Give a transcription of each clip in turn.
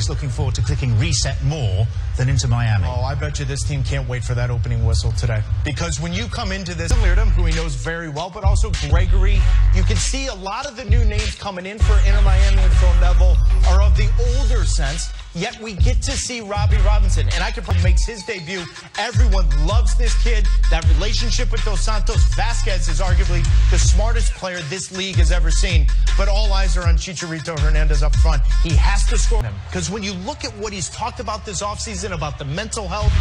is looking forward to clicking reset more than Inter Miami. Oh, I bet you this team can't wait for that opening whistle today. Because when you come into this, Leardom, who he knows very well, but also Gregory, you can see a lot of the new names coming in for Inter Miami and Phil Neville are of the older sense. Yet we get to see Robbie Robinson, and I can probably makes his debut. Everyone loves this kid. That relationship with Dos Santos. Vasquez is arguably the smartest player this league has ever seen. But all eyes are on Chicharito Hernandez up front. He has to score him. Because when you look at what he's talked about this offseason, about the mental health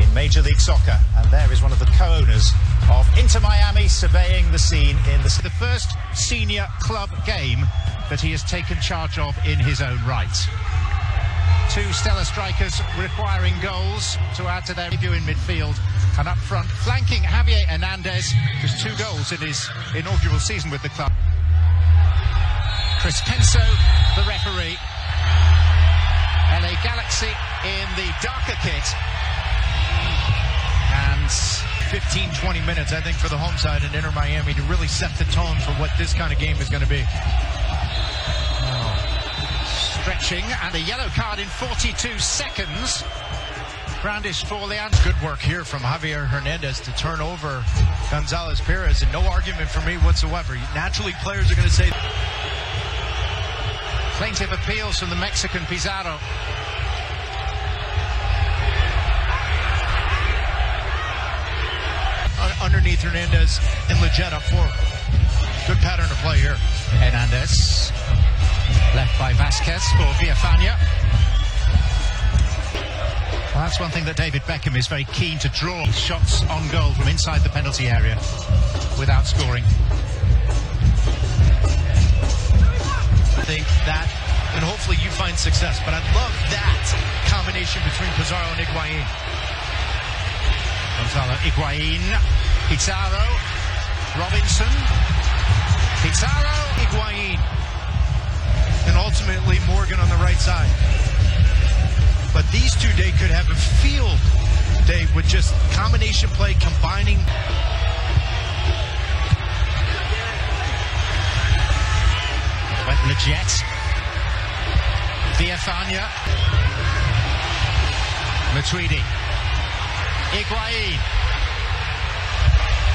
in Major League Soccer, and there is one of the co-owners of Inter Miami surveying the scene in the first senior club game that he has taken charge of in his own right. Two stellar strikers requiring goals to add to their debut in midfield, and up front flanking Javier Hernández, who's 2 goals in his inaugural season with the club. Chris Penso, the referee. LA Galaxy in the darker kit. And 15-20 minutes, I think, for the home side in Inter Miami to really set the tone for what this kind of game is going to be. Stretching, and a yellow card in 42 seconds. Brandished for Leandro. Good work here from Javier Hernandez to turn over Gonzalo Perez, and no argument for me whatsoever. Naturally, players are going to say... Plaintive appeals from the Mexican Pizarro. Underneath Hernandez and Legette up forward. Good pattern of play here. Hernandez. Left by Vasquez for Villafania. Well, that's one thing that David Beckham is very keen to draw. Shots on goal from inside the penalty area without scoring. I think that, and hopefully you find success, but I love that combination between Pizarro and Higuain. Gonzalo Higuain, Pizarro, Robinson, Pizarro, Higuain, and ultimately Morgan on the right side. But these two, they could have a field day with just combination play, combining. Went Legette, Villafania, Matuidi, Higuain.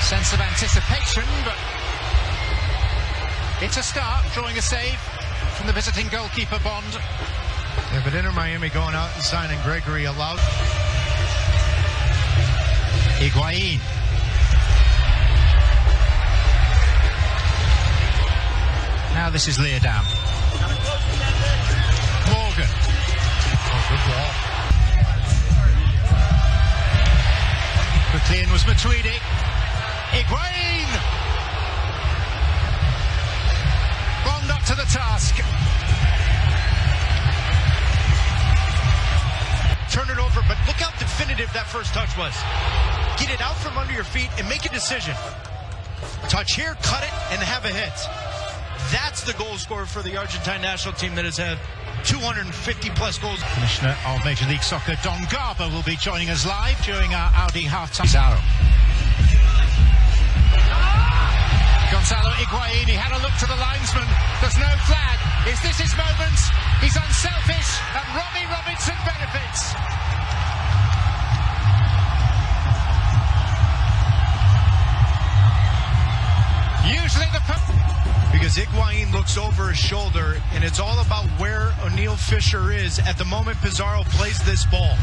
Sense of anticipation, but it's a start, drawing a save from the visiting goalkeeper Bond. Yeah, but Inter Miami going out and signing Gregory allowed. Higuain. Now this is Leardam. Morgan. Oh, good ball. Quickly in was Matuidi. Higuain! Bond up to the task. Turn it over, but look how definitive that first touch was. Get it out from under your feet and make a decision. Touch here, cut it, and have a hit. That's the goal scorer for the Argentine national team that has had 250-plus goals. Commissioner of Major League Soccer, Don Garber, will be joining us live during our Audi half-time. Gonzalo Higuain, he had a look to the linesman. There's no flag. Is this his moment? He's unselfish, and Robbie Robinson benefits. Usually because Higuain looks over his shoulder, and it's all about where O'Neal Fisher is at the moment Pizarro plays this ball.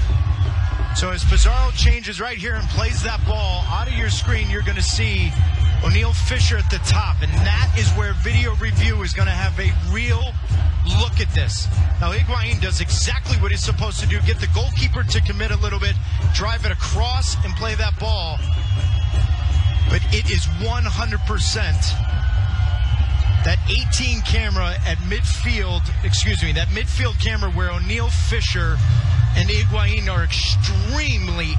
So as Pizarro changes right here and plays that ball out of your screen, you're going to see O'Neal Fisher at the top, and that is where video review is going to have a real look at this. Now Higuain does exactly what he's supposed to do, get the goalkeeper to commit a little bit, drive it across and play that ball. But it is 100% that 18 camera at midfield, that midfield camera where O'Neal Fisher and Higuain are extremely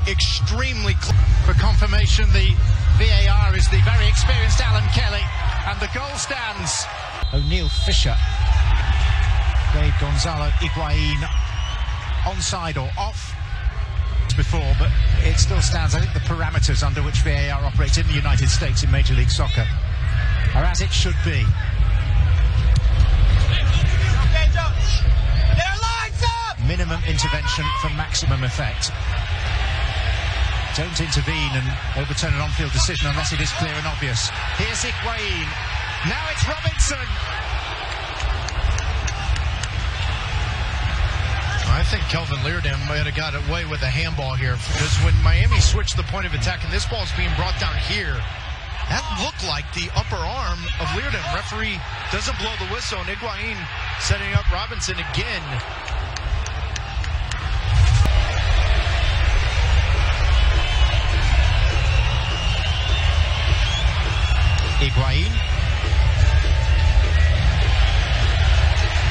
close. For confirmation, the VAR is the very experienced Alan Kelly, and the goal stands. O'Neal Fisher gave Gonzalo Higuain onside or off before, but it still stands. I think the parameters under which VAR operates in the United States in Major League Soccer are as it should be. minimum intervention for maximum effect. Don't intervene and overturn an on-field decision unless it is clear and obvious. Here's Higuain. Now it's Robinson. I think Kelvin Leerdam might have got away with a handball here, because when Miami switched the point of attack and this ball is being brought down here, that looked like the upper arm of Leerdam. Referee doesn't blow the whistle, and Higuain setting up Robinson again. Higuain.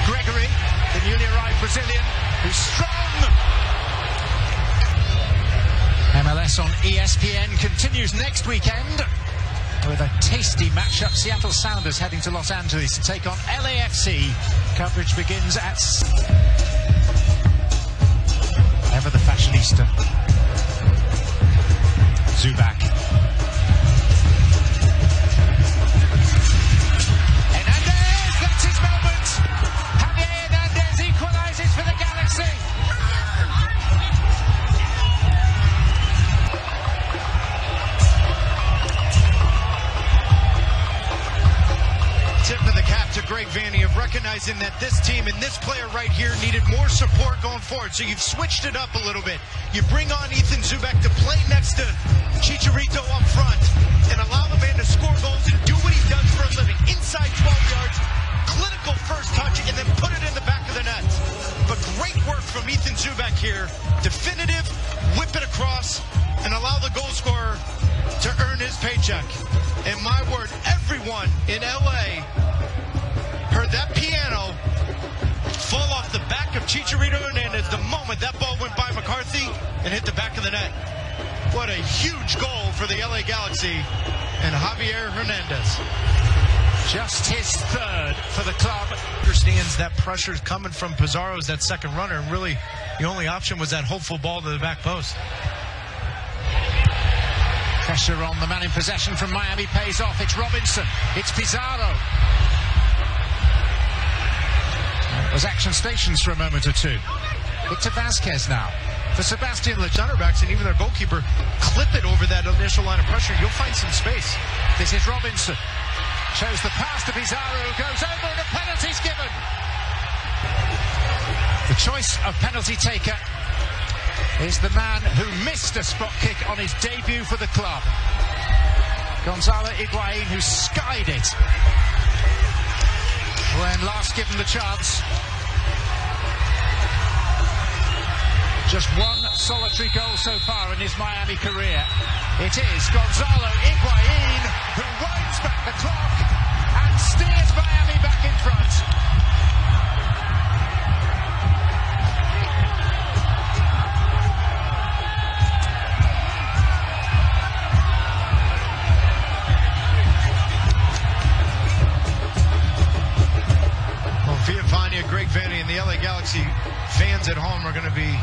Gregory, the newly arrived Brazilian, who's strong. MLS on ESPN continues next weekend with a tasty matchup. Seattle Sounders heading to Los Angeles to take on LAFC. Coverage begins at ever the fashionista. Zubak. Hernandez, that's his moment. Javier Hernández equalizes for the Galaxy. Tip of the cap to Greg Vanney of recognizing that this team and this player right here needed more support going forward. So you've switched it up a little bit. You bring on Ethan Zubak to play next to Chicharito up front and allow the man to score goals and do what he does for a living. Inside 12 yards, clinical first touch, and then put it in the back of the net. But great work from Ethan Zubak here. Definitive, whip it across, and allow the goal scorer to earn his paycheck. And my word, everyone in LA heard that piano fall off the back of Chicharito Hernandez the moment that ball went by McCarthy and hit the back of the net. What a huge goal for the LA Galaxy and Javier Hernandez. Just his third for the club. Understands that pressure's coming from Pizarro as that second runner, and really the only option was that hopeful ball to the back post. Pressure on the man in possession from Miami pays off. It's Robinson. It's Pizarro. It was action stations for a moment or two. Victor Vazquez now. For Sebastian Center backs and even their goalkeeper clip it over that initial line of pressure. You'll find some space. This is Robinson. Shows the pass to Pizarro, who goes over, and a penalty's given. The choice of penalty taker is the man who missed a spot kick on his debut for the club. Gonzalo Higuain, who skied it when last given the chance. Just one solitary goal so far in his Miami career. It is Gonzalo Higuain who winds back the clock and steers Miami back in front. Well, Villafania, Greg Vanney, and the LA Galaxy fans at home are going to be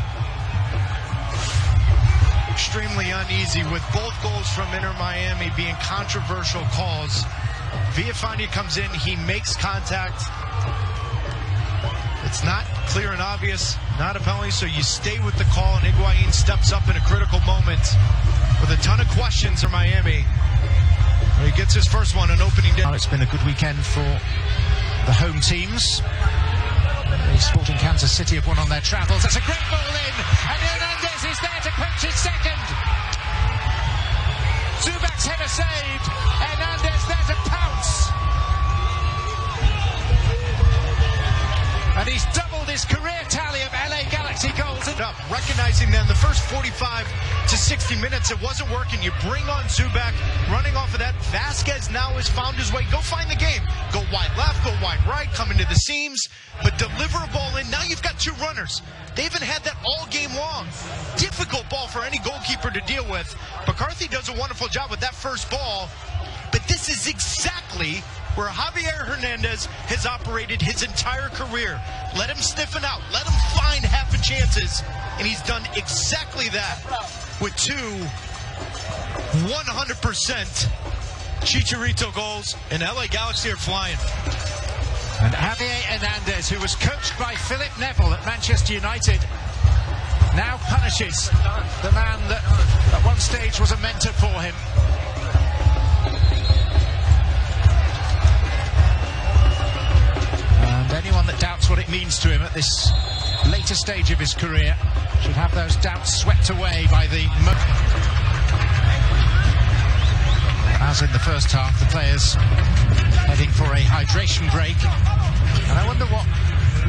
extremely uneasy with both goals from Inter Miami being controversial calls. Villafania comes in, he makes contact. It's not clear and obvious, not a penalty, so you stay with the call, and Higuain steps up in a critical moment with a ton of questions for Miami. He gets his first one on opening day. It's been a good weekend for the home teams. The Sporting Kansas City have won on their travels. That's a great ball in, and Hernandez is there to quench his second. Zubak's header saved. Hernandez there to pounce. And he's doubled his career tally of LA Galaxy goals. Recognizing that in the first 45 to 60 minutes it wasn't working, you bring on Zubak, running off of that. Vazquez now has found his way. Go find the game. Go wide left, go wide right, come into the seams, but deliver a ball in. Now you've got two runners. They haven't had that all game long. Difficult ball for any goalkeeper to deal with. McCarthy does a wonderful job with that first ball, but this is exactly where Javier Hernandez has operated his entire career. Let him stiffen out. Let him find half a chances. And he's done exactly that with two 100% Chicharito goals, and LA Galaxy are flying. And Javier Hernández, who was coached by Philip Neville at Manchester United, now punishes the man that at one stage was a mentor for him. And anyone that doubts what it means to him at this later stage of his career should have those doubts swept away by the... As in the first half, the players heading for a hydration break. And I wonder what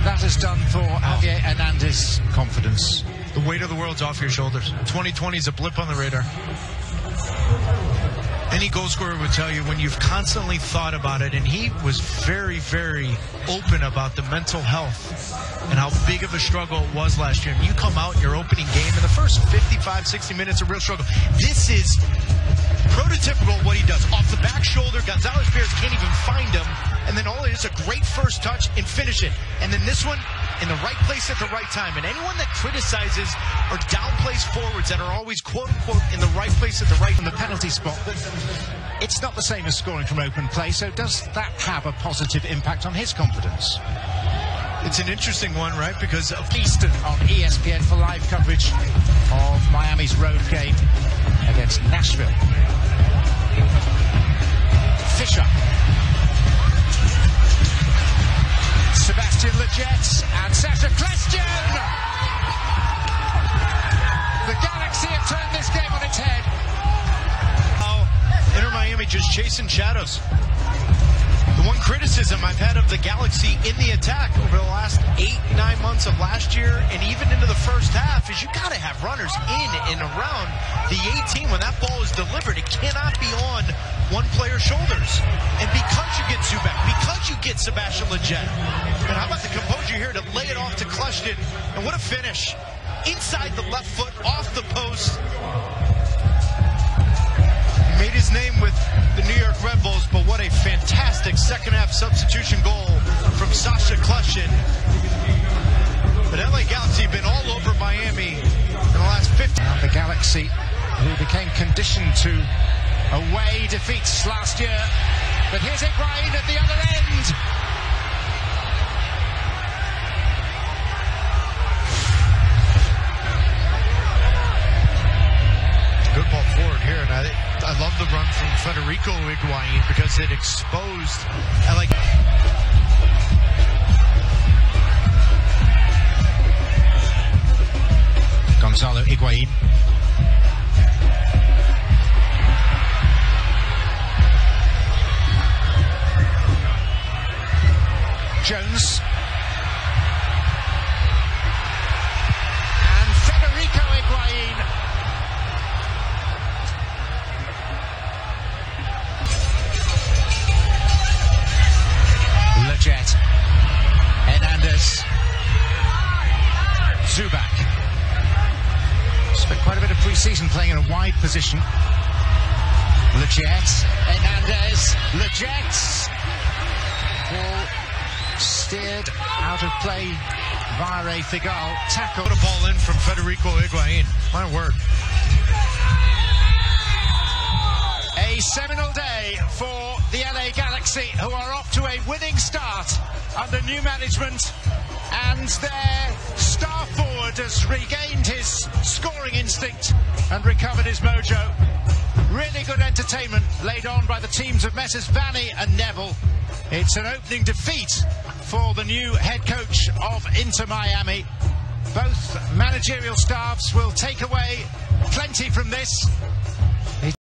that has done for Javier Hernandez's confidence. The weight of the world's off your shoulders. 2020 is a blip on the radar. Any goal scorer would tell you when you've constantly thought about it, and he was very, very open about the mental health and how big of a struggle it was last year. And you come out in your opening game, in the first 55, 60 minutes, a real struggle. This is prototypical what he does. Off the back shoulder, Gonzalo Higuain can't even find him, and then all it is a great first touch and finish it. And then this one, in the right place at the right time. And anyone that criticizes or downplays forwards that are always quote-unquote in the right place at the right... From the penalty spot, but it's not the same as scoring from open play, so does that have a positive impact on his confidence? It's an interesting one, right? Because of Eastern on ESPN for live coverage of Miami's road game against Nashville. Fisher. Sebastian Lletget and Sacha Kljestan. The Galaxy have turned this game on its head. Inter Miami just chasing shadows. The one criticism I've had of the Galaxy in the attack over the last 8-9 months of last year and even into the first half is you got to have runners in and around the 18 when that ball is delivered. It cannot be on one player's shoulders. And because you get Zubak, because you get Sebastian Lletget, and how about the composure here to lay it off to Kljestan, and what a finish. Inside the left foot, off the post. He made his name with the New York Red Bulls, but what a fantastic second half substitution goal from Sacha Kljestan. But LA Galaxy have been all over Miami in the last 50. The Galaxy, who became conditioned to away defeats last year. But here's Higuain at the other end. Good ball forward here, and I love the run from Federico Higuain because it exposed LA. Gonzalo Higuain. Jones. And Federico Higuain. Lletget. Hernandez. Zubak. Spent quite a bit of pre-season playing in a wide position. Lletget. Hernandez. Lletget. Ball steered out of play via a Figal tackle. Put a ball in from Federico Higuain. My word. A seminal day for the LA Galaxy, who are off to a winning start under new management, and their star forward has regained his scoring instinct and recovered his mojo. Really good entertainment laid on by the teams of Messrs Vanni and Neville. It's an opening defeat for the new head coach of Inter Miami. Both managerial staffs will take away plenty from this.